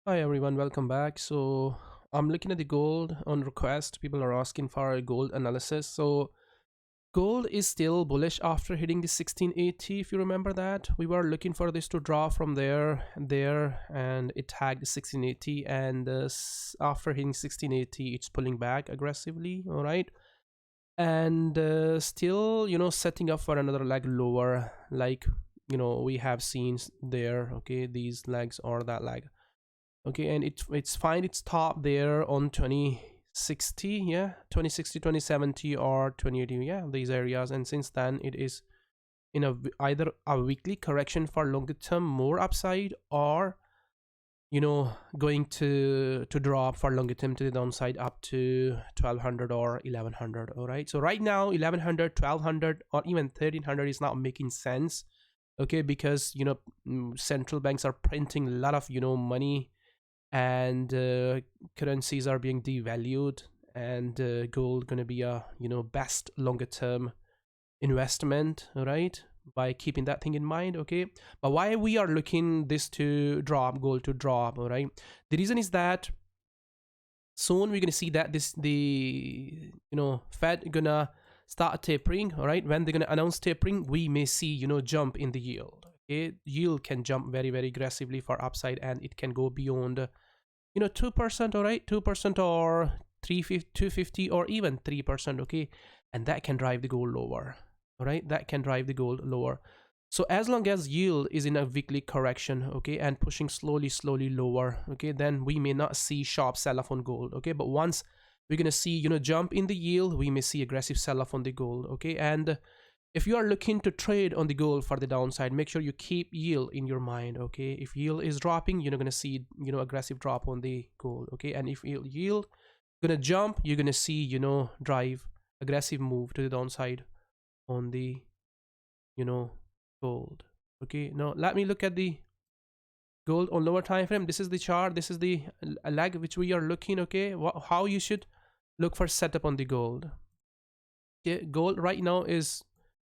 Hi everyone, welcome back. So I'm looking at the gold on request. People are asking for a gold analysis. So gold is still bullish after hitting the 1680. If you remember that, we were looking for this to draw from there, and it tagged 1680. And after hitting 1680, it's pulling back aggressively. All right, and still, setting up for another leg lower, like we have seen there. Okay, these legs or that leg. Okay, and it's fine, it's top there on 2060, yeah, 2060, 2070 or 2080, yeah, these areas. And since then it is in either a weekly correction for longer term more upside, or going to drop for longer term to the downside up to 1200 or 1100. All right, so right now 1100, 1200 or even 1300 is not making sense. Okay, because central banks are printing a lot of money, and currencies are being devalued, and gold gonna be a best longer term investment, right? By keeping that thing in mind. Okay, but why we are looking this to drop, gold to drop? All right, the reason is that soon we're gonna see that the Fed gonna start tapering. All right, when they're gonna announce tapering, we may see jump in the yield. Okay, yield can jump very aggressively for upside, and it can go beyond 2%. All right, 2% or 250 or even 3%. Okay, and that can drive the gold lower. All right, that can drive the gold lower. So as long as yield is in a weekly correction, okay, and pushing slowly lower, okay, then we may not see sharp sell-off on gold. Okay, but once we're gonna see jump in the yield, we may see aggressive sell-off on the gold. Okay, and if you are looking to trade on the gold for the downside, make sure you keep yield in your mind. Okay, if yield is dropping, you're gonna see aggressive drop on the gold. Okay, and if yield gonna jump, you're gonna see drive aggressive move to the downside on the gold. Okay, now let me look at the gold on lower time frame. This is the chart, this is the leg which we are looking. Okay, how you should look for setup on the gold. Okay, gold right now is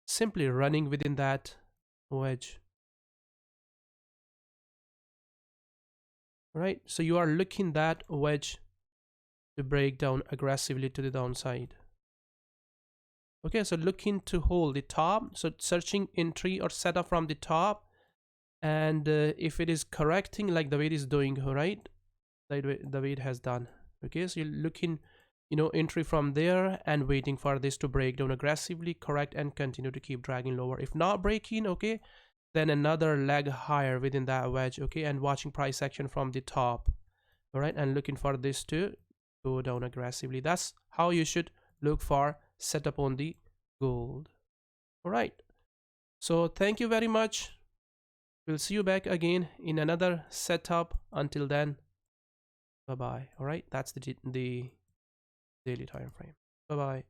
simply running within that wedge, right? So you are looking that wedge to break down aggressively to the downside. Okay, so looking to hold the top, so searching entry or setup from the top, and if it is correcting like the way it is doing, right, the way it has done. Okay, so you're looking entry from there and waiting for this to break down aggressively, correct, and continue to keep dragging lower. If not breaking, okay, then another leg higher within that wedge. Okay, and watching price action from the top. All right, and looking for this to go down aggressively. That's how you should look for setup on the gold. All right, so thank you very much. We'll see you back again in another setup. Until then, bye bye. All right, that's the daily time frame. Bye bye.